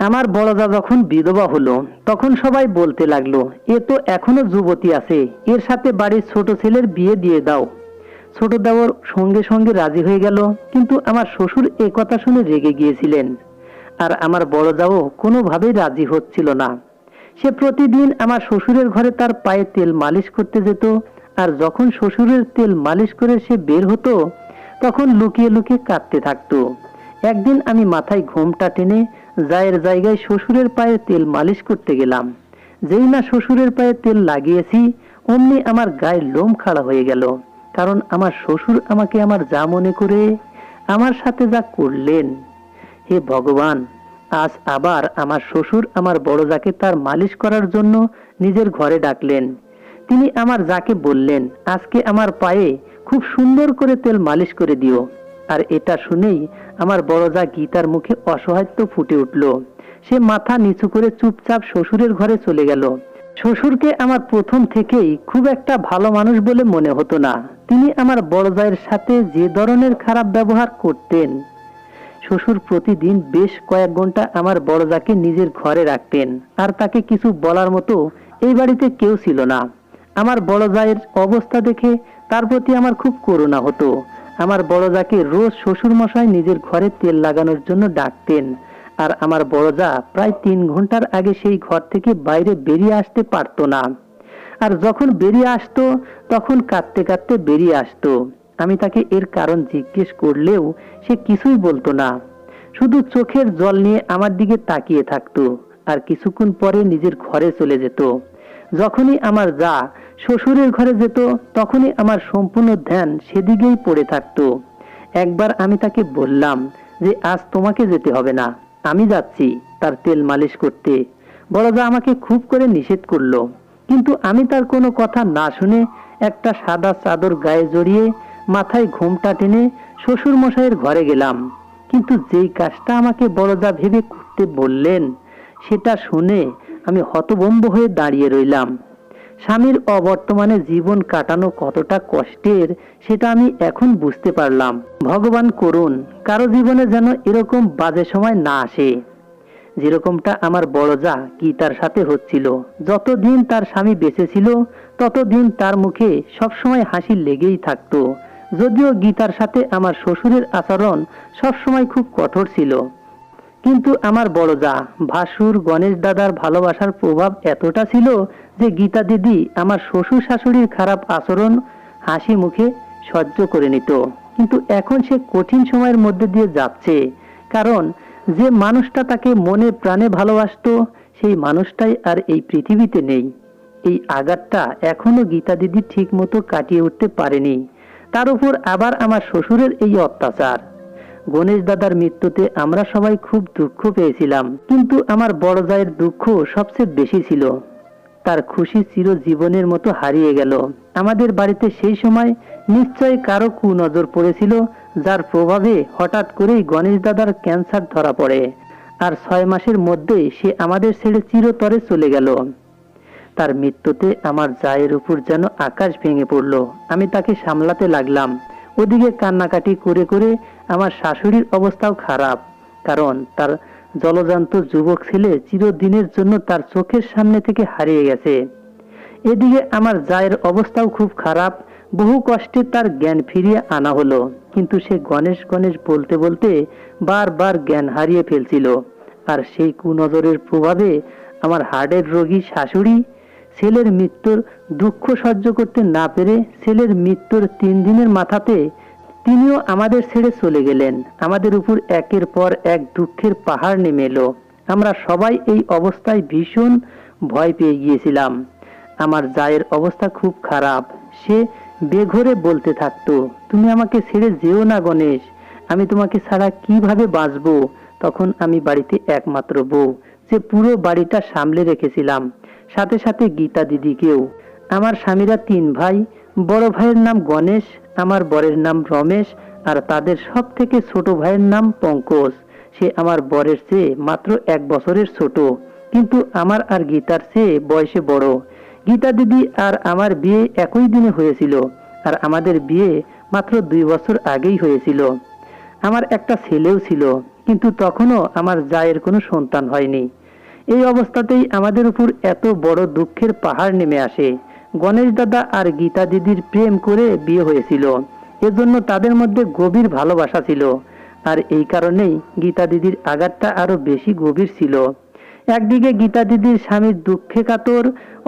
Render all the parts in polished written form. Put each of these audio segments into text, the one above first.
আমার বড়দা যখন বিধবা হলো তখন সবাই বলতে লাগলো, এ তো এখনো যুবতী আছে, এর সাথে বাড়ির ছোট ছেলের বিয়ে দিয়ে দাও। ছোট দেওর সঙ্গে সঙ্গে রাজি হয়ে গেল, কিন্তু আমার শ্বশুর এ কথা শুনে রেগে গিয়েছিলেন। আর আমার বড়দাও কোনোভাবেই রাজি হচ্ছিল না। সে প্রতিদিন আমার শ্বশুরের ঘরে তার পায়ে তেল মালিশ করতে যেত, আর যখন শ্বশুরের তেল মালিশ করে সে বের হতো তখন লুকিয়ে লুকিয়ে কাঁদতে থাকতো। একদিন আমি মাথায় ঘোমটা টেনে জায়ের জায়গায় শ্বশুরের পায়ে তেল মালিশ করতে গেলাম। যেই না শ্বশুরের পায়ে তেল লাগিয়েছি অমনি আমার গায়ের লোম খাড়া হয়ে গেল, কারণ আমার শ্বশুর আমাকে আমার যা মনে করে আমার সাথে যা করলেন। হে ভগবান, আজ আবার আমার শ্বশুর আমার বড়জাকে তার মালিশ করার জন্য নিজের ঘরে ডাকলেন। তিনি আমার যাকে বললেন, আজকে আমার পায়ে খুব সুন্দর করে তেল মালিশ করে দিও। আর এটা শুনেই আমার বড়জা গীতার মুখে অসহায়ত্ব ফুটে উঠল। সে মাথা নিচু করে চুপচাপ শ্বশুরের ঘরে চলে গেল। শ্বশুরকে আমার প্রথম থেকেই খুব একটা ভালো মানুষ বলে মনে হতো না। তিনি আমার বড়জায়ের সাথে যে ধরনের খারাপ ব্যবহার করতেন। শ্বশুর প্রতিদিন বেশ কয়েক ঘন্টা আমার বড়জাকে নিজের ঘরে রাখতেন, আর তাকে কিছু বলার মতো এই বাড়িতে কেউ ছিল না। আমার বড়জায়ের অবস্থা দেখে তার প্রতি আমার খুব করুণা হতো। আমার বড়জাকে রোজ শ্বশুর মশাই নিজের ঘরে তেল লাগানোর জন্য ডাকতেন, আর আমার বড়জা প্রায় 3 ঘন্টার আগে সেই ঘর থেকে বাইরে বেরিয়ে আসতে পারতো না। আর যখন বেরিয়ে আসতো তখন কাঁদতে কাঁদতে বেরিয়ে আসতো। আমি তাকে এর কারণ জিজ্ঞেস করলেও সে কিছুই বলতো না, শুধু চোখের জল নিয়ে আমার দিকে তাকিয়ে থাকতো, আর কিছুক্ষণ পরে নিজের ঘরে চলে যেত। যখনই আমার যা শ্বশুরের ঘরে যেত তখনই আমার সম্পূর্ণ ধ্যান সেদিকেই পড়ে থাকতো। একবার আমি তাকে বললাম যে আজ তোমাকে যেতে হবে না, আমি যাচ্ছি তার তেল মালিশ করতে। বড়দা আমাকে খুব করে নিষেধ করলো, কিন্তু আমি তার কোনো কথা না শুনে একটা সাদা চাদর গায়ে জড়িয়ে মাথায় ঘোমটা টেনে শ্বশুর মশাইয়ের ঘরে গেলাম। কিন্তু যেই কাজটা আমাকে বড়দা ভেবে করতে বললেন সেটা শুনে আমি হতভম্ব হয়ে দাঁড়িয়ে রইলাম। স্বামীর অবর্তমানে জীবন কাটানো কতটা কষ্টের সেটা আমি এখন বুঝতে পারলাম। ভগবান করুন কারো জীবনে যেন এরকম বাজে সময় না আসে, যেরকমটা আমার বড়জা গীতার সাথে হচ্ছিল। যতদিন তার স্বামী বেঁচে ছিল ততদিন তার মুখে সবসময় হাসি লেগেই থাকতো। যদিও গীতার সাথে আমার শ্বশুরের আচরণ সবসময় খুব কঠোর ছিল, কিন্তু আমার বড়জা ভাসুর গণেশ দাদার ভালোবাসার প্রভাব এতটা ছিল যে গীতা দিদি আমার শ্বশুর শাশুড়ির খারাপ আচরণ হাসি মুখে সহ্য করে নিত। কিন্তু এখন সে কঠিন সময়ের মধ্যে দিয়ে যাচ্ছে, কারণ যে মানুষটা তাকে মনে প্রাণে ভালোবাসতো সেই মানুষটাই আর এই পৃথিবীতে নেই। এই আঘাতটা এখনো গীতা দিদি ঠিক মতো কাটিয়ে উঠতে পারেনি। তার উপর আবার আমার শ্বশুরের এই অত্যাচার। গণেশ দাদার মৃত্যুতে আমরা সবাই খুব দুঃখ পেয়েছিলাম, কিন্তু আমার বড় জায়ের দুঃখ সবচেয়ে বেশি ছিল। তার খুশি চিরজীবনের মতো হারিয়ে গেল। আমাদের বাড়িতে সেই সময় নিশ্চয় কারো কুনজর পড়েছিল, যার প্রভাবে হঠাৎ করেই গণেশ দাদার ক্যান্সার ধরা পড়ে, আর 6 মাসের মধ্যেই সে আমাদের ছেড়ে চিরতরে চলে গেল। তার মৃত্যুতে আমার জায়ের উপর যেন আকাশ ভেঙে পড়ল। আমি তাকে সামলাতে লাগলাম, ওদিকে কান্নাকাটি করে করে আমার শাশুড়ির অবস্থাও খারাপ, কারণ তার জলজান্ত যুবক ছেলে চিরদিনের জন্য তার চোখের সামনে থেকে হারিয়ে গেছে। এদিকে আমার জায়ের অবস্থাও খুব খারাপ। বহু কষ্টে তার জ্ঞান ফিরিয়ে আনা হলো, কিন্তু সে গণেশ গণেশ বলতে বলতে বারবার জ্ঞান হারিয়ে ফেলছিল। আর সেই কুনজরের প্রভাবে আমার হার্টের রোগী শাশুড়ি ছেলের মৃত্যুর দুঃখ সহ্য করতে না পেরে ছেলের মৃত্যুর 3 দিনের মাথাতে তিনিও আমাদের ছেড়ে চলে গেলেন। আমাদের উপর একের পর এক দুঃখের পাহাড় নেমে এলো। আমরা সবাই এই অবস্থায় ভীষণ ভয় পেয়ে গিয়েছিলাম। আমার জায়ের অবস্থা খুব খারাপ। সে বেঘরে বলতে থাকতো, তুমি আমাকে ছেড়ে যেও না গণেশ, আমি তোমাকে ছাড়া কিভাবে বাঁচবো। তখন আমি বাড়িতে একমাত্র বউ, যে পুরো বাড়িটা সামলে রেখেছিলাম, সাথে সাথে গীতা দিদিকেও। আমার স্বামীরা 3 ভাই। বড় ভাইয়ের নাম গণেশ, আমার বরের নাম রমেশ, আর তাদের সব থেকে ছোট ভাইয়ের নাম পঙ্কজ। সে আমার বরের চেয়ে মাত্র 1 বছরের ছোট, কিন্তু আমার আর গীতার চেয়ে বয়সে বড়। গীতা দিদি আর আমার বিয়ে একই দিনে হয়েছিল, আর আমাদের বিয়ে মাত্র 2 বছর আগেই হয়েছিল। আমার একটা ছেলেও ছিল, কিন্তু তখনও আমার জায়ের কোনো সন্তান হয়নি। এই অবস্থাতেই আমাদের উপর এত বড় দুঃখের পাহাড় নেমে আসে। গণেশ দাদা আর গীতা দিদির প্রেম করে বিয়ে হয়েছিল, এজন্য তাদের মধ্যে গভীর ভালোবাসা ছিল। আর এই কারণেই গীতা দিদির আঘাতটা আরো বেশি গভীর ছিল। একদিকে গীতা দিদির স্বামীর দুঃখে কাতর,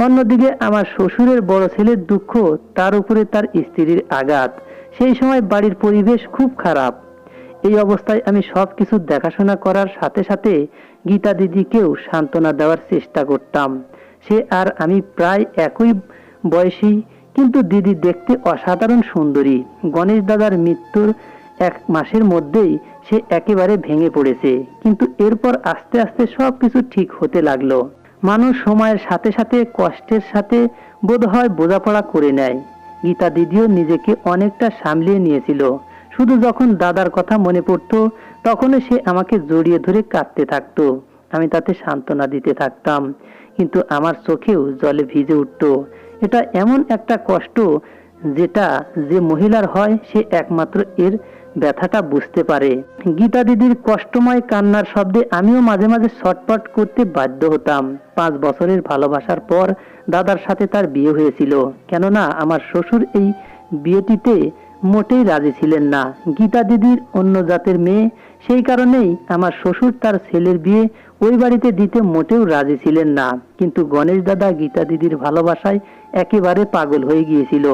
অন্যদিকে আমার শ্বশুরের বড় ছেলের দুঃখ, তার উপরে তার স্ত্রীর আঘাত। সেই সময় বাড়ির পরিবেশ খুব খারাপ। এই অবস্থায় আমি সবকিছু দেখাশোনা করার সাথে সাথে গীতা দিদিকেও সান্ত্বনা দেওয়ার চেষ্টা করতাম। সে আর আমি প্রায় একই বয়সী, কিন্তু দিদি দেখতে অসাধারণ সুন্দরী। গণেশ দাদার মৃত্যুর 1 মাসের মধ্যেই সে একেবারে ভেঙে পড়েছে, কিন্তু এরপর আস্তে আস্তে সবকিছু ঠিক হতে লাগলো। মানুষ সময়ের সাথে সাথে কষ্টের সাথে বোধহয় বোঝাপড়া করে নেয়। গীতা দিদিও নিজেকে অনেকটা সামলিয়ে নিয়েছিল। শুধু যখন দাদার কথা মনে পড়তো তখনই সে আমাকে জড়িয়ে ধরে কাঁদতে থাকতো। আমি তাতে সান্ত্বনা দিতে থাকতাম, কিন্তু আমার চোখেও জলে ভিজে উঠতো। এটা এমন একটা কষ্ট যেটা যে মহিলার হয় সে একমাত্র এর ব্যথাটা বুঝতে পারে। গীতা দিদির কষ্টময় কান্নার শব্দে আমিও মাঝে মাঝে ছটফট করতে বাধ্য হতাম। 5 বছরের ভালোবাসার পর দাদার সাথে তার বিয়ে হয়েছিল, কেননা আমার শ্বশুর এই বিয়েটিতে মোটেই রাজি ছিলেন না। গীতা দিদির অন্য জাতের মেয়ে, সেই কারণেই আমার শ্বশুর তার ছেলের বিয়ে ওই বাড়িতে দিতে মোটেও রাজি ছিলেন না। কিন্তু গণেশ দাদা গীতা দিদির ভালোবাসায় একেবারে পাগল হয়ে গিয়েছিল।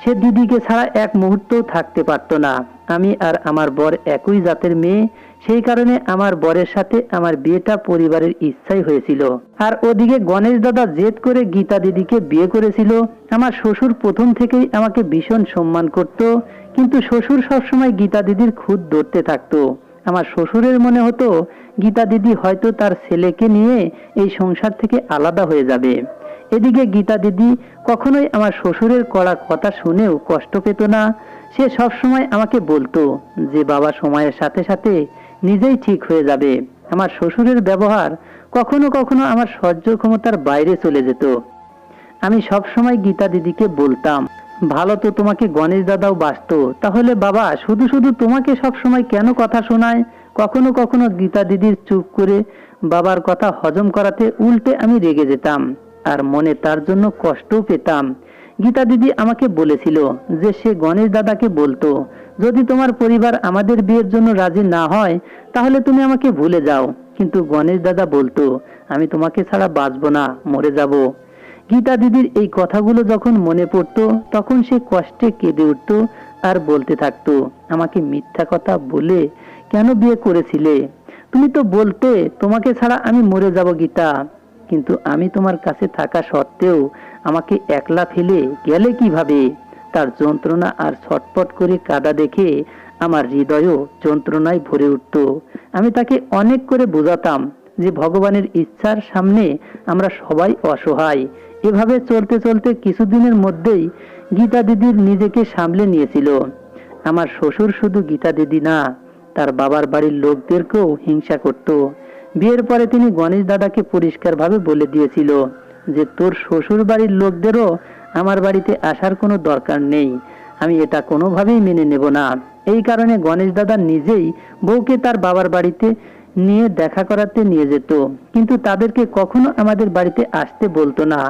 সে দিদিকে ছাড়া এক মুহূর্তও থাকতে পারত না। আমি আর আমার বর একই জাতের মেয়ে, সেই কারণে আমার বরের সাথে আমার বিয়েটা পরিবারের ইচ্ছাই হয়েছিল। আর ওদিকে গণেশ দাদা জেদ করে গীতা দিদিকে বিয়ে করেছিল। আমার শ্বশুর প্রথম থেকেই আমাকে ভীষণ সম্মান করত, কিন্তু শ্বশুর সবসময় গীতা দিদির খুঁত ধরতে থাকতো। আমার শ্বশুরের মনে হতো গীতা দিদি হয়তো তার ছেলেকে নিয়ে এই সংসার থেকে আলাদা হয়ে যাবে। এদিকে গীতা দিদি কখনোই আমার শ্বশুরের কড়া কথা শুনেও কষ্ট পেত না। সে সব সময় আমাকে বলতো যে বাবা সময়ের সাথে সাথে নিজেই ঠিক হয়ে যাবে। আমার শ্বশুরের ব্যবহার কখনো কখনো আমার সহ্য ক্ষমতার বাইরে চলে যেত। আমি সব সময় গীতা দিদিকে বলতাম, ভালো তো তোমাকে গণেশ দাদাও বাসতো, তাহলে বাবা শুধু শুধু তোমাকে সব সময় কেন কথা শোনায়। কখনো কখনো গীতা দিদির চুপ করে বাবার কথা হজম করাতে উল্টে আমি রেগে যেতাম, আর মনে তার জন্য কষ্টও পেতাম। গীতা দিদি আমাকে বলেছিল যে সে গণেশ দাদাকে বলতো, যদি তোমার পরিবার আমাদের বিয়ের জন্য রাজি না হয় তাহলে তুমি আমাকে ভুলে যাও। কিন্তু গণেশ দাদা বলতো, আমি তোমাকে ছাড়া বাঁচবো না, মরে যাব। গীতা দিদির এই কথাগুলো যখন মনে পড়তো তখন সে কষ্টে কেঁদে উঠতো আর বলতে থাকতো, আমাকে মিথ্যা কথা বলে কেন বিয়ে করেছিলে? তুমি তো বলতে তোমাকে ছাড়া আমি মরে যাব গীতা, কিন্তু আমি তোমার কাছে থাকা সত্ত্বেও আমাকে একলা ফেলে গেলে কিভাবে? তার যন্ত্রণা আর ছটফট করে কাঁদা দেখে আমার হৃদয়ও যন্ত্রণায় ভরে উঠত। আমি তাকে অনেক করে বোঝাতাম যে ভগবানের ইচ্ছার সামনে আমরা সবাই অসহায়। এভাবে চলতে চলতে কিছুদিনের মধ্যেই গীতা দিদির নিজেকে সামলে নিয়েছিল। আমার শ্বশুর শুধু গীতা দিদি না, তার বাবার বাড়ির লোকদেরকেও হিংসা করত। বিয়ের পরে তিনি গণেশ দাদাকে পরিষ্কারভাবে বলে দিয়েছিল যে তোর শ্বশুর বাড়ির লোকদেরও আমার বাড়িতে আসার কোনো দরকার নেই, আমি এটা কোনোভাবেই মেনে নেব না। এই কারণে গণেশ দাদা নিজেই বউকে তার বাবার বাড়িতে নিয়ে দেখা করাতে নিয়ে যেত, কিন্তু তাদেরকে কখনো আমাদের বাড়িতে আসতে বলতো না।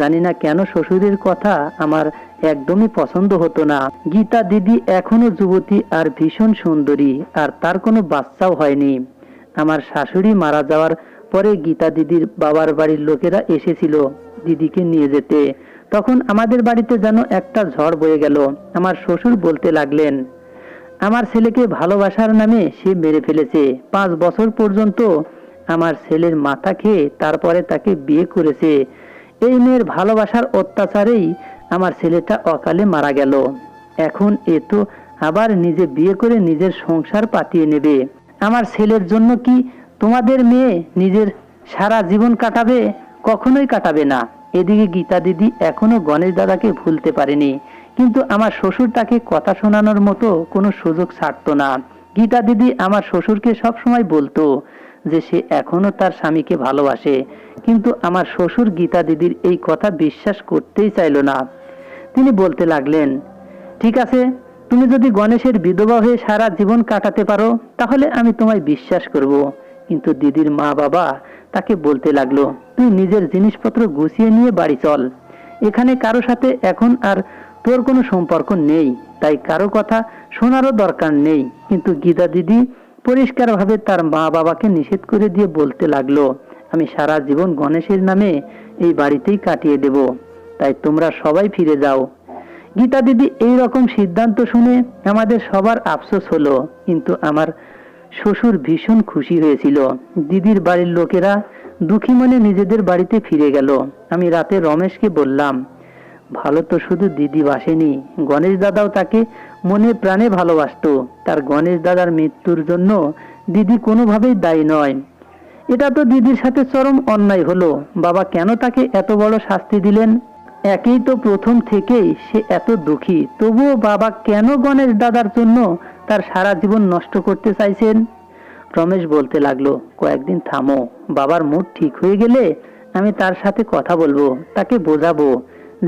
জানি না কেন শ্বশুরের কথা আমার একদমই পছন্দ হতো না। গীতা দিদি এখনো যুবতী আর ভীষণ সুন্দরী, আর তার কোনো বাচ্চাও হয়নি। আমার শাশুড়ি মারা যাওয়ার পরে গীতা দিদির বাবার বাড়ির লোকেরা এসেছিল দিদিকে নিয়ে যেতে। তখন আমাদের বাড়িতে যেন একটা ঝড় বয়ে গেল। আমার শ্বশুর বলতে লাগলেন, আমার ছেলেকে ভালোবাসার নামে সে মেরে ফেলেছে। 5 বছর পর্যন্ত আমার ছেলের মাথা খেয়ে তারপরে তাকে বিয়ে করেছে। এই মেয়ের ভালোবাসার অত্যাচারেই আমার ছেলেটা অকালে মারা গেল। এখন এ তো আবার নিজে বিয়ে করে নিজের সংসার পাতিয়ে নেবে। আমার ছেলের জন্য কি তোমাদের মেয়ে নিজের সারা জীবন কাটাবে? কখনোই কাটাবে না। এদিকে গীতা দিদি এখনো গণেশ দাদাকে ভুলতে পারেনি, কিন্তু আমার শ্বশুর তাকে কথা শোনানোর মতো কোনো সুযোগ ছাড়তো না। গীতা দিদি আমার শ্বশুরকে সব সময় বলতো যে সে এখনো তার স্বামীকে ভালোবাসে, কিন্তু আমার শ্বশুর গীতা দিদির এই কথা বিশ্বাস করতেই চাইল না। তিনি বলতে লাগলেন, ঠিক আছে, তুমি যদি গণেশের বিধবা হয়ে সারা জীবন কাটাতে পারো তাহলে আমি তোমায় বিশ্বাস করব। কিন্তু দিদির মা বাবা তাকে বলতে লাগলো, তুই নিজের জিনিসপত্র গুছিয়ে নিয়ে বাড়ি চল, এখানে কারো সাথে এখন আর তোর কোনো সম্পর্ক নেই, তাই কারো কথা শোনারও দরকার নেই। কিন্তু গীতা দিদি পরিষ্কারভাবে তার মা বাবাকে নিষেধ করে দিয়ে বলতে লাগলো, আমি সারা জীবন গণেশের নামে এই বাড়িতেই কাটিয়ে দেব, তাই তোমরা সবাই ফিরে যাও। গীতা দিদি এই রকম সিদ্ধান্ত শুনে আমাদের সবার আফসোস হলো, কিন্তু আমার শ্বশুর ভীষণ খুশি হয়েছিল। দিদির বাড়ির লোকেরা দুঃখী মনে নিজেদের বাড়িতে ফিরে গেল। আমি রাতে রমেশকে বললাম, ভালো তো শুধু দিদি বাসেনি, গণেশ দাদাও তাকে মনে প্রাণে ভালোবাসতো। তার গণেশ দাদার মৃত্যুর জন্য দিদি কোনোভাবেই দায়ী নয়। এটা তো দিদির সাথে চরম অন্যায় হলো। বাবা কেন তাকে এত বড় শাস্তি দিলেন? একেই তো প্রথম থেকেই সে এত দুঃখী, তবুও বাবা কেন গণেশ দাদার জন্য তার সারা জীবন নষ্ট করতে চাইছেন? রমেশ বলতে লাগলো, কয়েকদিন থামো, বাবার মুড ঠিক হয়ে গেলে আমি তার সাথে কথা বলবো, তাকে বোঝাবো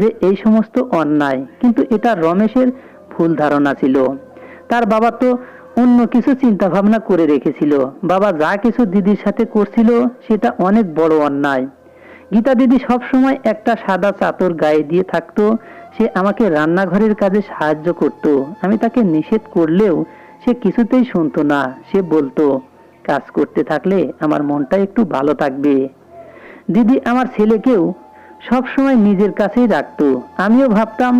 যে এই সমস্ত অন্যায়। কিন্তু এটা রমেশের ভুল ধারণা ছিল। তার বাবা তো অন্য কিছু চিন্তা ভাবনা করে রেখেছিল। বাবা যা কিছু দিদির সাথে করছিল সেটা অনেক বড় অন্যায়। গীতা দিদি সব সময় একটা সাদা চাদর গায়ে দিয়ে থাকতো। সে আমাকে রান্নাঘরের কাজে সাহায্য করত। আমি তাকে নিষেধ করলেও সে কিছুতেই শুনতো না। সে বলতো, কাজ করতে থাকলে আমার মনটা একটু ভালো থাকবে। দিদি আমার ছেলেকেও সব সময় নিজের কাছেই রাখতো। আমিও ভাবতাম,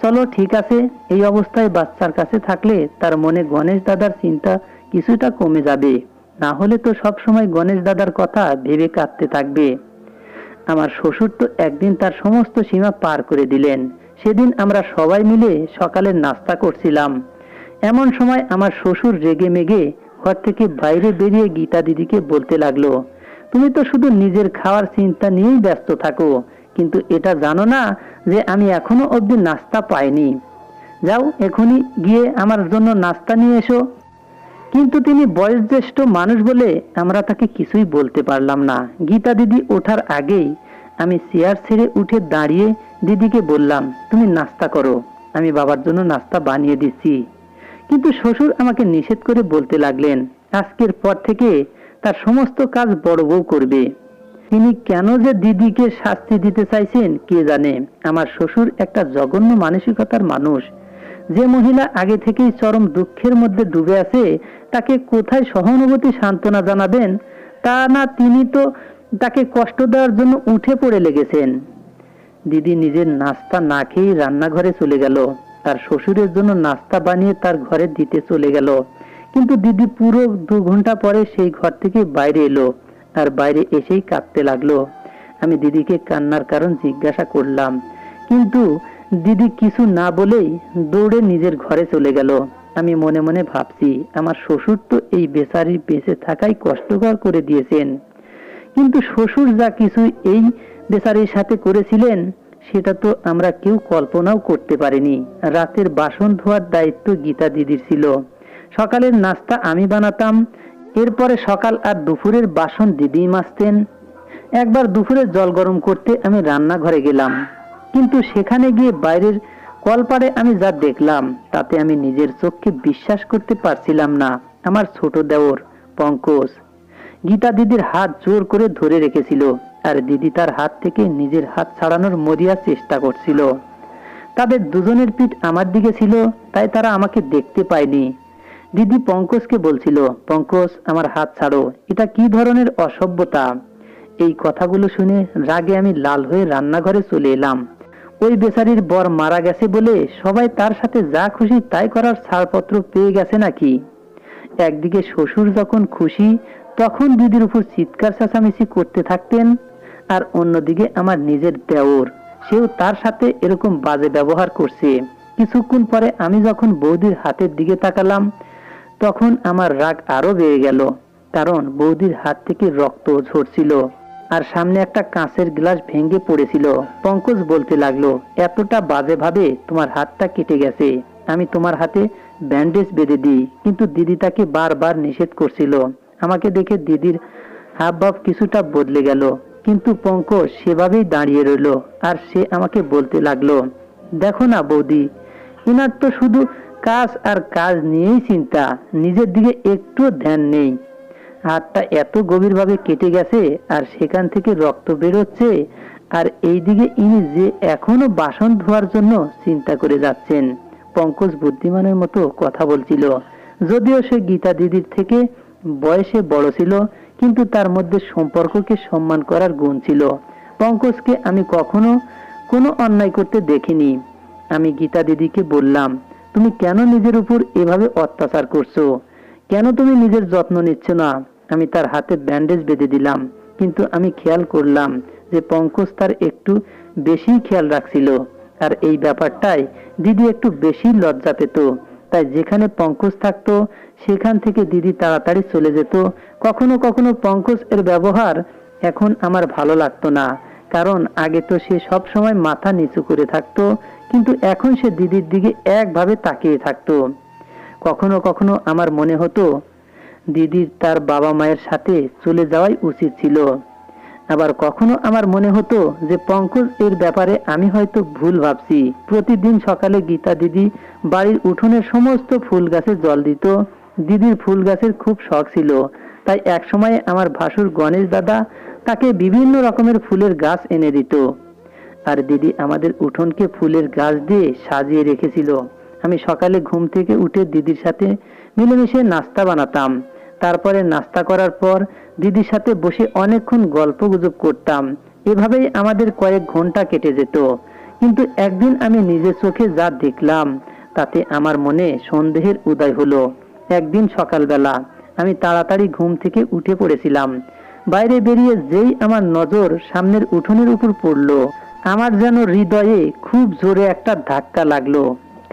চলো ঠিক আছে, এই অবস্থায় বাচ্চার কাছে থাকলে তার মনে গণেশ দাদার চিন্তা কিছুটা কমে যাবে, না হলে তো সব সময় গণেশ দাদার কথা ভেবে কাঁদতে থাকবে। আমার শ্বশুর তো একদিন তার সমস্ত সীমা পার করে দিলেন। সেদিন আমরা সবাই মিলে সকালের নাস্তা করছিলাম। এমন সময় আমার শ্বশুর রেগে মেগে ঘর থেকে বাইরে বেরিয়ে গীতা দিদিকে বলতে লাগলো, তুমি তো শুধু নিজের খাওয়ার চিন্তা নিয়েই ব্যস্ত থাকো, কিন্তু এটা জানো না যে আমি এখনো অবধি নাস্তা পাইনি। যাও এখনই গিয়ে আমার জন্য নাস্তা নিয়ে এসো। কিন্তু তিনি বয়োজ্যেষ্ঠ মানুষ বলে আমরা তাকে কিছুই বলতে পারলাম না। গীতা দিদি ওঠার আগেই আমি চেয়ার ছেড়ে উঠে দাঁড়িয়ে দিদিকে বললাম, তুমি নাস্তা করো, আমি বাবার জন্য নাস্তা বানিয়ে দিচ্ছি। কিন্তু শ্বশুর আমাকে নিষেধ করে বলতে লাগলেন, আজকের পর থেকে তার সমস্ত কাজ বড় বউ করবে। তিনি কেন যে দিদিকে শাস্তি দিতে চাইছেন কে জানে। আমার শ্বশুর একটা জঘন্য মানসিকতার মানুষ। যে মহিলা আগে থেকেই চরম দুঃখের মধ্যে ডুবে আছে তাকে কোথায় সহানুভূতি সান্ত্বনা জানাবেন? তা না, তিনি তো তাকে কষ্ট দেওয়ার জন্য উঠে পড়ে লেগেছেন। দিদি নিজের নাস্তা না খেয়েই রান্নাঘরে চলে গেল। তার শ্বশুরের জন্য নাস্তা বানিয়ে তার ঘরে দিতে চলে গেল। কিন্তু দিদি পুরো 2 ঘন্টা পরে সেই ঘর থেকে বাইরে এলো, আর বাইরে এসেই কাঁদতে লাগলো। আমি দিদিকে কান্নার কারণ জিজ্ঞাসা করলাম, কিন্তু দিদি কিছু না বলেই দৌড়ে নিজের ঘরে চলে গেল। আমি মনে মনে ভাবছি, আমার শ্বশুর তো এই বেচারির বেঁচে থাকাই কষ্টকর করে দিয়েছেন। কিন্তু শ্বশুর যা কিছু এই বেচারির সাথে করেছিলেন সেটা তো আমরা কেউ কল্পনাও করতে পারিনি। রাতের বাসন ধোয়ার দায়িত্ব গীতা দিদির ছিল। সকালের নাস্তা আমি বানাতাম। এরপরে সকাল আর দুপুরের বাসন দিদি মাজতেন। একবার দুপুরে জল গরম করতে আমি রান্নাঘরে গেলাম, কিন্তু সেখানে গিয়ে বাইরের কলপাড়ে আমি যা দেখলাম তাতে আমি নিজের চোখকে বিশ্বাস করতে পারছিলাম না। আমার ছোট দেওর পঙ্কজ গীতা দিদির হাত জোর করে ধরে রেখেছিল, আর দিদি তার হাত থেকে নিজের হাত ছাড়ানোর মরিয়ার চেষ্টা করছিল। তাদের দুজনের পিঠ আমার দিকে ছিল, তাই তারা আমাকে দেখতে পায়নি। দিদি পঙ্কজকে বলছিল, পঙ্কজ আমার হাত ছাড়ো, এটা কি ধরনের অসভ্যতা? এই কথাগুলো শুনে রাগে আমি লাল হয়ে রান্নাঘরে চলে এলাম। ওই বেচারির বর মারা গেছে বলে সবাই তার সাথে যা খুশি তাই করার ছাড়পত্র পেয়ে গেছে নাকি? একদিকে শ্বশুর যখন খুশি তখন দিদির উপর চিৎকার চেঁচামেচি করতে থাকতেন, আর অন্যদিকে আমার নিজের দেওর, সেও তার সাথে এরকম বাজে ব্যবহার করছে। কিছুক্ষণ পরে আমি যখন বৌদির হাতের দিকে তাকালাম তখন আমার রাগ আরো বেড়ে গেল, কারণ বৌদির হাত থেকে রক্ত ঝরছিল আর সামনে একটা কাঁচের গ্লাস ভেঙে পড়েছিল। পঙ্কজ বলতে লাগলো, এতটা বাজে ভাবে তোমার হাতটা কেটে গেছে, আমি তোমার হাতে ব্যান্ডেজ বেঁধে দিই। কিন্তু দিদি তাকে বারবার নিষেধ করছিল। আমাকে দেখে দিদির হাবভাব কিছুটা বদলে গেল, কিন্তু পঙ্কজ সেভাবেই দাঁড়িয়ে রইল। আর সে আমাকে বলতে লাগলো, দেখো না বৌদি, ইনার তো শুধু কাজ আর কাজ নিয়েই চিন্তা, নিজের দিকে একটু ধ্যান নেই। হাতটা এত গভীরভাবে কেটে গেছে আর সেখান থেকে রক্ত বেরোচ্ছে, আর এইদিকে ইনি যে এখনো বাসন ধোয়ার জন্য চিন্তা করে যাচ্ছেন। পঙ্কজ বুদ্ধিমানের মতো কথা বলছিল, যদিও সে গীতা দিদির থেকে বয়সে বড় ছিল, কিন্তু তার মধ্যে সম্পর্ককে সম্মান করার গুণ ছিল। পঙ্কজকে আমি কখনো কোনো অন্যায় করতে দেখিনি। আমি গীতা দিদিকে বললাম, তুমি কেন নিজের উপর এভাবে অত্যাচার করছো? কেন তুমি নিজের যত্ন নিচ্ছ না? আমি তার হাতে ব্যান্ডেজ বেঁধে দিলাম, কিন্তু আমি খেয়াল করলাম যে পঙ্কজ তার একটু বেশি খেয়াল রাখছিল, আর এই ব্যাপারটাই দিদি একটু বেশি লজ্জা পেত। তাই যেখানে পঙ্কজ থাকতো সেখান থেকে দিদি তাড়াতাড়ি চলে যেত। কখনো কখনো পঙ্কজ এর ব্যবহার এখন আমার ভালো লাগতো না, কারণ আগে তো সে সব সময় মাথা নিচু করে থাকতো, কিন্তু এখন সে দিদির দিকে একভাবে তাকিয়ে থাকতো। কখনো কখনো আমার মনে হতো দিদির তার বাবা মায়ের সাথে চলে যাওয়াই উচিত ছিল। আবার কখনো আমার মনে হতো যে পঙ্কজ এর ব্যাপারে আমি হয়তো ভুল ভাবছি। প্রতিদিন সকালে গীতা দিদি বাড়ির উঠোনের সমস্ত ফুল গাছে জল দিত। দিদির ফুল গাছের খুব শখ ছিল, তাই এক সময় আমার ভাসুর গণেশ দাদা তাকে বিভিন্ন রকমের ফুলের গাছ এনে দিত, আর দিদি আমাদের উঠোনকে ফুলের গাছ দিয়ে সাজিয়ে রেখেছিল। আমি সকালে ঘুম থেকে উঠে দিদির সাথে মিলেমিশে নাস্তা বানাতাম। তারপরে নাস্তা করার পর দিদির সাথে বসে অনেকক্ষণ গল্পগুজব করতাম। এভাবেই আমাদের কয়েক ঘন্টা কেটে যেত। কিন্তু একদিন আমি নিজের চোখে যা দেখলাম তাতে আমার মনে সন্দেহের উদয় হলো। একদিন সকালবেলা আমি তাড়াতাড়ি ঘুম থেকে উঠে পড়েছিলাম। বাইরে বেরিয়ে যেই আমার নজর সামনের উঠোনের উপর পড়লো, আমার যেন হৃদয়ে খুব জোরে একটা ধাক্কা লাগলো।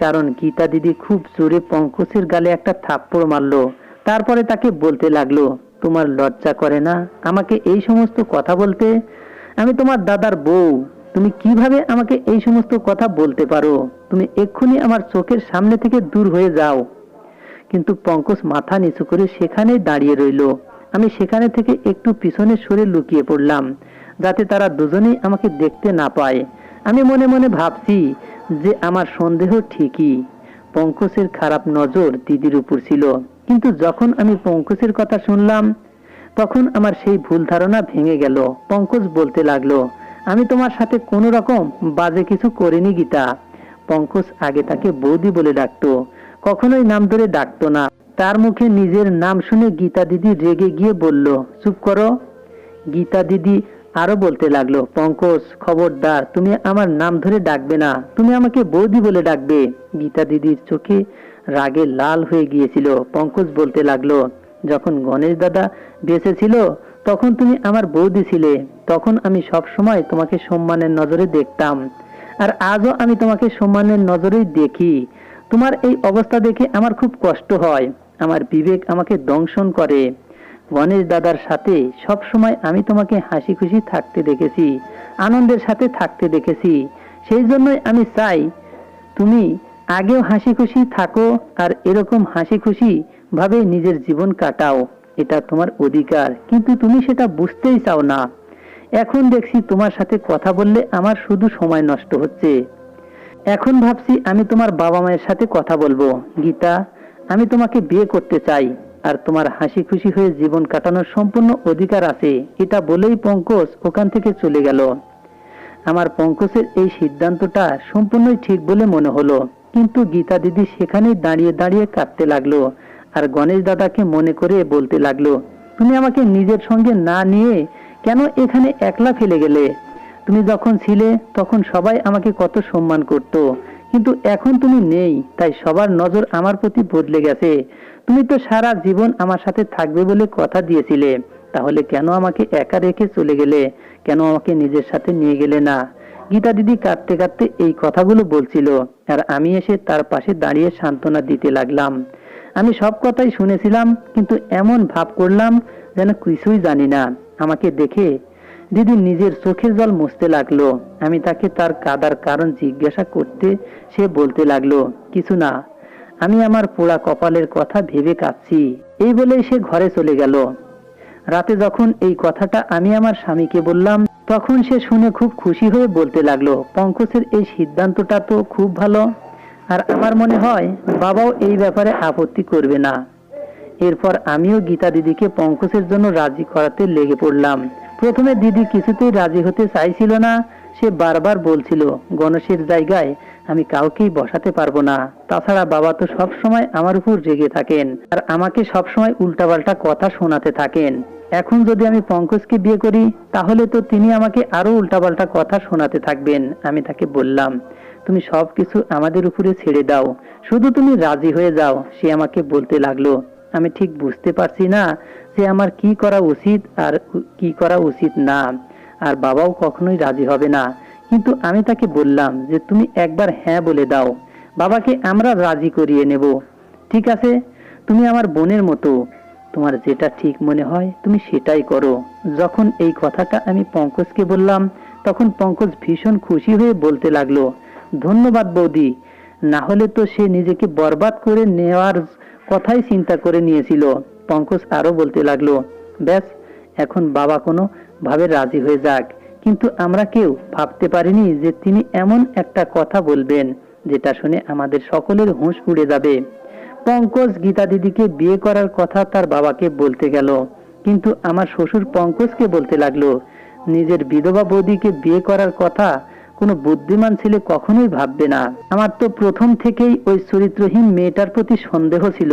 কারণ গীতা দিদি খুব জোরে পঙ্কজের গালে একটা থাপ্পড় মারলো। তারপরে তাকে বলতে লাগলো, তোমার লজ্জা করে না আমাকে এই সমস্ত কথা বলতে? আমি তোমার দাদার বউ, তুমি কিভাবে আমাকে এই সমস্ত কথা বলতে পারো? তুমি এক্ষুনি আমার চোখের সামনে থেকে দূর হয়ে যাও। কিন্তু পঙ্কজ মাথা নিচু করে সেখানেই দাঁড়িয়ে রইল। আমি সেখানে থেকে একটু পিছনে সরে লুকিয়ে পড়লাম, যাতে তারা দুজনেই আমাকে দেখতে না পায়। আমি মনে মনে ভাবছি যে আমার সন্দেহ ঠিকই, পঙ্কজের খারাপ নজর দিদির উপর ছিল। কিন্তু যখন আমি পঙ্কজের কথা শুনলাম তখন আমার সেই ভুল ধারণা ভেঙে গেল। পঙ্কজ বলতে লাগলো, আমি তোমার সাথে কোনো রকম বাজে কিছু করিনি গীতা। পঙ্কজ আগে তাকে বৌদি বলে ডাকতো, কখনোই নাম ধরে ডাকতো না। তার মুখে নিজের নাম শুনে গীতা দিদি রেগে গিয়ে বলল, চুপ করো। গীতা দিদি আরো বলতে লাগলো, পঙ্কজ খবরদার, তুমি আমার নাম ধরে ডাকবে না, তুমি আমাকে বৌদি বলে ডাকবে। গীতা দিদির চোখে রাগে লাল হয়ে গিয়েছিল। পঙ্কজ বলতে লাগলো, যখন গণেশ দাদা বেঁচে ছিল তখন তুমি আমার বৌদি ছিলে, তখন আমি সব সময় তোমাকে সম্মানের নজরে দেখতাম, আর আজও আমি তোমাকে সম্মানের নজরেই দেখি। তোমার এই অবস্থা দেখে আমার খুব কষ্ট হয়, আমার বিবেক আমাকে দংশন করে। গণেশ দাদার সাথে সব সময় আমি তোমাকে হাসি খুশি থাকতে দেখেছি, আনন্দের সাথে থাকতে দেখেছি। সেই জন্যই আমি চাই তুমি আগেও হাসি খুশি থাকো, আর এরকম হাসি খুশি ভাবে নিজের জীবন কাটাও। এটা তোমার অধিকার, কিন্তু তুমি সেটা বুঝতেই চাও না। এখন দেখছি তোমার সাথে কথা বললে আমার শুধু সময় নষ্ট হচ্ছে। এখন ভাবছি আমি তোমার বাবা মায়ের সাথে কথা বলবো। গীতা, আমি তোমাকে বিয়ে করতে চাই, আর তোমার হাসি খুশি হয়ে জীবন কাটানোর সম্পূর্ণ অধিকার আছে। এটা বলেই পঙ্কজ ওখান থেকে চলে গেল। আমার পঙ্কজের এই সিদ্ধান্তটা সম্পূর্ণই ঠিক বলে মনে হলো, কিন্তু গীতা দিদি সেখানেই দাঁড়িয়ে দাঁড়িয়ে কাঁদতে লাগলো, আর গণেশ দাদাকে মনে করে বলতে লাগলো, তুমি আমাকে নিজের সঙ্গে না নিয়ে কেন এখানে একলা ফেলে গেলে? তুমি যখন ছিলে তখন সবাই আমাকে কত সম্মান করত, কিন্তু এখন তুমি নেই, তাই সবার নজর আমার প্রতি বদলে গেছে। তুমি তো সারা জীবন আমার সাথে থাকবে বলে কথা দিয়েছিলে, তাহলে কেন আমাকে একা রেখে চলে গেলে? কেন আমাকে নিজের সাথে নিয়ে গেলে না? গীতা দিদি কাঁদতে কাঁদতে এই কথাগুলো বলছিল, আর আমি এসে তার পাশে দাঁড়িয়ে সান্ত্বনা দিতে লাগলাম। আমি সব কথাই শুনেছিলাম, কিন্তু এমন ভাব করলাম যেন কিছুই জানি না। আমাকে দেখে দিদি নিজের চোখের জল মুছতে লাগলো। আমি তাকে তার কাঁদার কারণ জিজ্ঞাসা করতে সে বলতে লাগলো, কিছু না, আমি আমার পোড়া কপালের কথা ভেবে কাঁদছি। এই বলেই সে ঘরে চলে গেল। রাতে যখন এই কথাটা আমি আমার স্বামীকে বললাম তখন সে শুনে খুব খুশি হয়ে বলতে লাগলো, পঙ্কজের এই সিদ্ধান্তটা তো খুব ভালো। আর আমার মনে হয় বাবাও এই ব্যাপারে আপত্তি করবে না। এরপর আমিও গীতা দিদিকে পঙ্কজের জন্য রাজি করাতে লেগে পড়লাম। প্রথমে দিদি কিছুতেই রাজি হতে চাইছিল না। সে বারবার বলছিল গণেশের জায়গায় আমি কাউকেই বসাতে পারবো না। তাছাড়া বাবা তো সব সময় আমার উপর রেগে থাকেন আর আমাকে সব সময় উল্টাপাল্টা কথা শোনাতে থাকেন। এখন যদি আমি পঙ্কজকে বিয়ে করি তাহলে তো তিনি আমাকে আরো উল্টাপাল্টা কথা শোনাতে থাকবেন। আমি তাকে বললাম, তুমি সবকিছু আমাদের উপরে ছেড়ে দাও, শুধু তুমি রাজি হয়ে যাও। সে আমাকে বলতে লাগলো, আমি ঠিক বুঝতে পারছি না যে আমার কি করা উচিত আর কি করা উচিত না। আর বাবাও কখনোই রাজি হবে না। কিন্তু আমি তাকে বললাম যে তুমি একবার হ্যাঁ বলে দাও, বাবাকে আমরা রাজি করিয়ে নেব। ঠিক আছে, তুমি আমার বোনের মতো, তোমার যেটা ঠিক মনে হয় তুমি সেটাই করো। যখন এই কথাটা আমি পঙ্কজকে বললাম তখন পঙ্কজ ভীষণ খুশি হয়ে বলতে লাগলো, ধন্যবাদ বৌদি, না হলে তো সে নিজেকে বরবাদ করে নেওয়ার কথাই চিন্তা করে নিয়েছিল। পঙ্কজ আরো বলতে লাগলো, ব্যাস, এখন বাবা কোনো ভাবে রাজি হয়ে যাক। কিন্তু আমরা কেউ ভাবতে পারিনি যে তিনি এমন একটা কথা বলবেন যেটা শুনে আমাদের সকলের হুঁশ উড়ে যাবে। পঙ্কজ গীতা দিদিকে বিয়ে করার কথা তার বাবাকে বলতে গেল, কিন্তু আমার শ্বশুর পঙ্কজকে বলতে লাগলো, নিজের বিধবা বৌদিকে বিয়ে করার কথা কোনো বুদ্ধিমান ছেলে কখনোই ভাববে না। আমার তো প্রথম থেকেই ওই চরিত্রহীন মেয়েটার প্রতি সন্দেহ ছিল।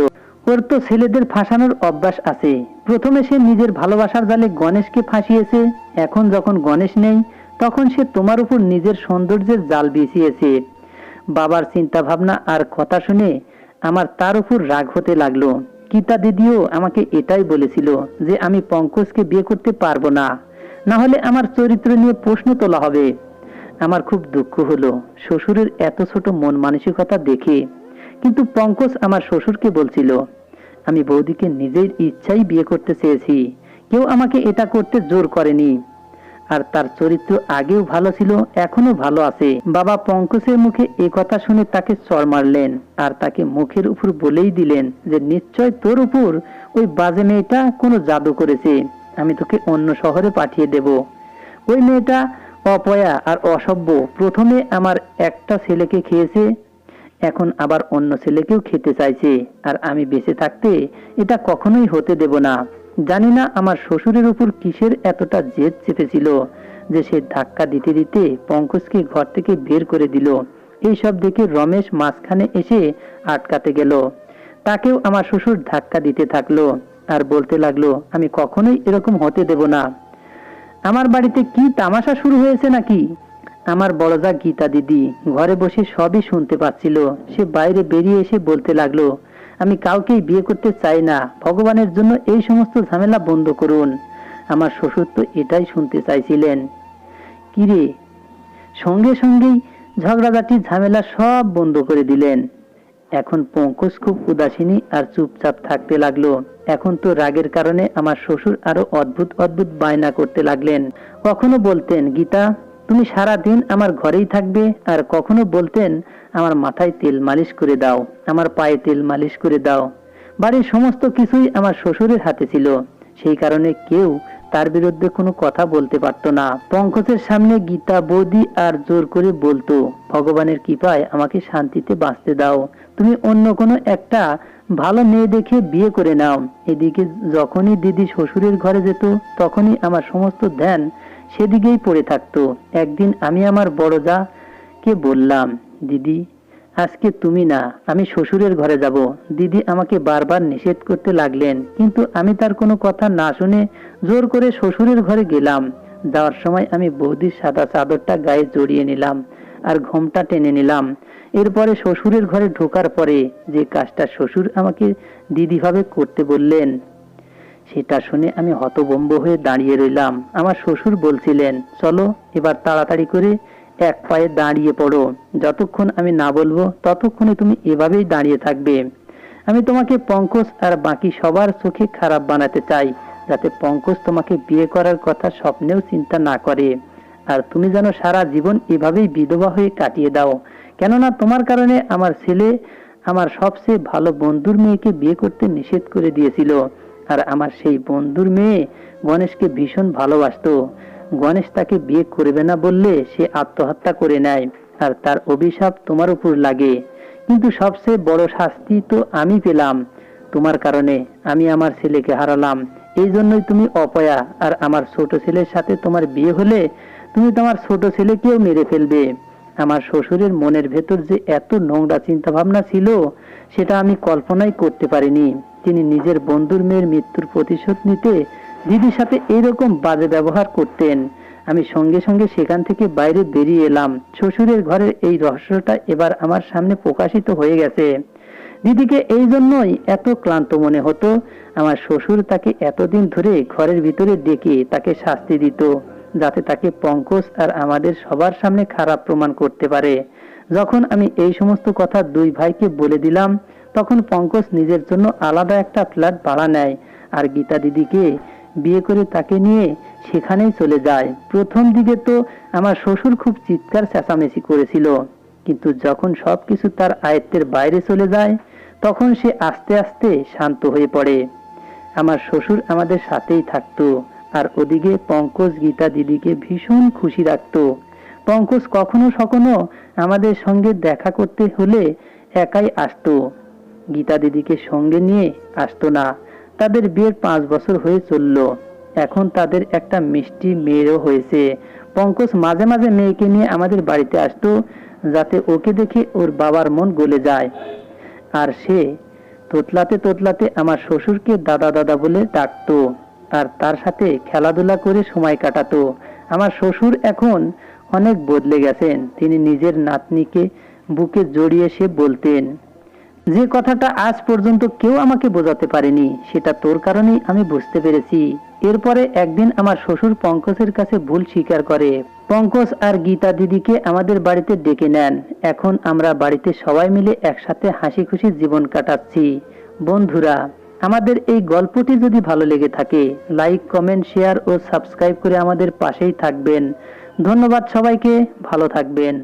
ওর তো ছেলেদের ফাঁসানোর অভ্যাস আছে। প্রথমে সে নিজের ভালোবাসার জালে গণেশকে ফাঁসিয়েছে, এখন যখন গণেশ নেই তখন সে তোমার উপর নিজের সৌন্দর্যের জাল বিছিয়েছে। বাবার চিন্তা ভাবনা আর কথা শুনে আমার তার উপর রাগ হতে লাগলো। গীতা দিদিও আমাকে এটাই বলেছিল যে আমি পঙ্কজকে বিয়ে করতে পারবো না, না হলে আমার চরিত্র নিয়ে প্রশ্ন তোলা হবে। আমার খুব দুঃখ হলো শ্বশুরের এত ছোট মন মানসিকতা দেখে। কিন্তু পঙ্কজ আমার শ্বশুরকে বলছিল, আমি বৌদিকে নিজের ইচ্ছাই বিয়ে করতে চেয়েছি, কেউ আমাকে এটা করতে জোর করেনি। আর তার চরিত্র আগেও ভালো ছিল, এখনো ভালো আছে। বাবা পঙ্কজের মুখে এ কথা শুনে তাকে চড় মারলেন আর তাকে মুখের উপর বলেই দিলেন যে নিশ্চয় তোর উপর ওই বাজে মেয়েটা কোনো জাদু করেছে, আমি তোকে অন্য শহরে পাঠিয়ে দেব। ওই মেয়েটা অপয়া আর অসভ্য, প্রথমে আমার একটা ছেলেকে খেয়েছে, এখন আবার অন্য ছেলেকেও খেতে চাইছে। আর আমি বেঁচে থাকতে এটা কখনোই হতে দেব না। জানি না আমার শ্বশুরের উপর কিসের এতটা জেদ চেপেছিল যে সে ধাক্কা দিতে দিতে পঙ্কজকে ঘর থেকে বের করে দিল। এইসব দেখে রমেশ মাঝখানে এসে আটকাতে গেল। তাকেও আমার শ্বশুর ধাক্কা দিতে থাকলো আর বলতে লাগলো, আমি কখনোই এরকম হতে দেব না। আমার বাড়িতে কি তামাশা শুরু হয়েছে নাকি? আমার বড়জা গীতা দিদি ঘরে বসে সবই শুনতে পাচ্ছিল। সে বাইরে বেরিয়ে এসে বলতে লাগলো, আমি কাউকেই বিয়ে করতে চাই না, ভগবানের জন্য এই সমস্ত ঝামেলা বন্ধ করুন। আমার শ্বশুর তো এটাই শুনতে চাইছিলেন। কিরে, সঙ্গে সঙ্গেই ঝগড়াঝাটি ঝামেলা সব বন্ধ করে দিলেন। এখন পঙ্কজ খুব উদাসীনী আর চুপচাপ থাকতে লাগলো। এখন তো রাগের কারণে আমার শ্বশুর আরো অদ্ভুত অদ্ভুত বায়না করতে লাগলেন। কখনো বলতেন, গীতা তুমি সারা দিন আমার ঘরেই থাকবে, আর কখনো বলতেন আমার মাথায় তেল মালিশ করে দাও, আমার পায়ে তেল মালিশ করে দাও। বাড়ির সমস্ত কিছুই আমার শ্বশুরের হাতে ছিল, সেই কারণে কেউ তার বিরুদ্ধে কোনো কথা বলতে পারতো না। পঙ্কজের সামনে গীতা বৌদি আর জোর করে বলতো, ভগবানের কৃপায় আমাকে শান্তিতে বাঁচতে দাও, তুমি অন্য কোনো একটা ভালো মেয়ে দেখে বিয়ে করে নাও। এদিকে যখনই দিদি শ্বশুরের ঘরে যেত তখনই আমার সমস্ত ধ্যান সেদিকেই পড়ে থাকতো। একদিন আমি আমার বড় যাকে বললাম, দিদি আজকে তুমি না, আমি শ্বশুরের ঘরে যাব। দিদি আমাকে বারবার নিষেধ করতে লাগলেন, কিন্তু আমি তার কোনো কথা না শুনে জোর করে শ্বশুরের ঘরে গেলাম। যাওয়ার সময় আমি বৌদির সাদা চাদরটা গায়ে জড়িয়ে নিলাম আর ঘোমটা টেনে নিলাম। এরপরে শ্বশুরের ঘরে ঢোকার পরে যে কাজটা শ্বশুর আমাকে দিদি ভাবে করতে বললেন সেটা শুনে আমি হতভম্ব হয়ে দাঁড়িয়ে রইলাম। আমার শ্বশুর বলছিলেন, চলো এবার তাড়াতাড়ি করে এক পায়ে দাঁড়িয়ে পড়ো, যতক্ষণ আমি না বলবো ততক্ষণে তুমি এভাবেই দাঁড়িয়ে থাকবে। আমি তোমাকে পঙ্কজ আর বাকি সবার চোখে খারাপ বানাতে চাই, যাতে পঙ্কজ তোমাকে বিয়ে করার কথা স্বপ্নেও চিন্তা না করে। আর তুমি যেন সারা জীবন এভাবেই বিধবা হয়ে কাটিয়ে দাও, কেননা তোমার কারণে আমার ছেলে আমার সবচেয়ে ভালো বন্ধুর মেয়েকে বিয়ে করতে নিষেধ করে দিয়েছিল। আর আমার সেই বন্ধুর মেয়ে গণেশকে ভীষণ ভালোবাসতো। গণেশ তাকে বিয়ে করবে না বললে সে আত্মহত্যা করে নেয়, আর তার অভিশাপ তোমার উপর লাগে। কিন্তু সবচেয়ে বড় শাস্তি তো আমি পেলাম। তোমার কারণে আমি আমার ছেলেকে হারালাম। এই জন্যই তুমি অপয়া, আর আমার ছোট ছেলের সাথে তোমার বিয়ে হলে তুমি তোমার ছোট ছেলেকেও মেরে ফেলবে। আমার শ্বশুরের মনের ভেতর যে এত নোংরা চিন্তা ভাবনা ছিল সেটা আমি কল্পনাই করতে পারিনি। তিনি নিজের বন্ধুর মেয়ের মৃত্যুর প্রতিশোধ নিতে দিদির সাথে এইরকম বাজে ব্যবহার করতেন। আমি সঙ্গে সঙ্গে সেখান থেকে বাইরে বেরিয়ে এলাম। শ্বশুরের ঘরের এই রহস্যটা এবার আমার সামনে প্রকাশিত হয়ে গেছে। দিদিকে এই জন্যই এত ক্লান্ত মনে হতো। আমার শ্বশুর তাকে এতদিন ধরে ঘরের ভিতরে ডেকে তাকে শাস্তি দিত, যাতে তাকে পঙ্কজ আর আমাদের সবার সামনে খারাপ প্রমাণ করতে পারে। যখন আমি এই সমস্ত কথা দুই ভাইকে বলে দিলাম, তখন পঙ্কজ নিজের জন্য আলাদা একটা ফ্ল্যাট ভাড়া নেয় আর গীতা দিদিকে বিয়ে করে তাকে নিয়ে সেখানেই চলে যায়। প্রথম দিকে তো আমার শ্বশুর খুব চিৎকার চেঁচামেচি করেছিল, কিন্তু যখন সবকিছু তার আয়ত্তের বাইরে চলে যায় তখন সে আস্তে আস্তে শান্ত হয়ে পড়ে। আমার শ্বশুর আমাদের সাথেই থাকতো, আর ওদিকে পঙ্কজ গীতা দিদিকে ভীষণ খুশি রাখতো। পঙ্কজ কখনো কখনো আমাদের সঙ্গে দেখা করতে হলে একাই আসতো, গীতা দিদিকে সঙ্গে নিয়ে আসতো না। তাদের বিয়ের 5 বছর হয়ে চলল। এখন তাদের একটা মিষ্টি মেয়েও হয়েছে। পঙ্কজ মাঝে মাঝে মেয়েকে নিয়ে আমাদের বাড়িতে আসতো, যাতে ওকে দেখে ওর বাবার মন গলে যায়। আর সে তোতলাতে তোতলাতে আমার শ্বশুরকে দাদা দাদা বলে ডাকতো আর তার সাথে খেলাধুলা করে সময় কাটাতো। আমার শ্বশুর এখন অনেক বদলে গেছেন। তিনি নিজের নাতনিকে বুকে জড়িয়ে সে বলতেন, যে কথাটা আজ পর্যন্ত কেউ আমাকে বোঝাতে পারেনি সেটা তোর কারণেই আমি বুঝতে পেরেছি। এরপরে একদিন আমার শ্বশুর পঙ্কজের কাছে ভুল স্বীকার করে। পঙ্কজ আর গীতা দিদিকে আমাদের বাড়িতে ডেকে নেন। এখন আমরা বাড়িতে সবাই মিলে একসাথে হাসি খুশি জীবন কাটাচ্ছি। বন্ধুরা, আমাদের এই গল্পটি যদি ভালো লেগে থাকে, লাইক, কমেন্ট, শেয়ার ও সাবস্ক্রাইব করে আমাদের পাশেই থাকবেন। ধন্যবাদ সবাইকে, ভালো থাকবেন।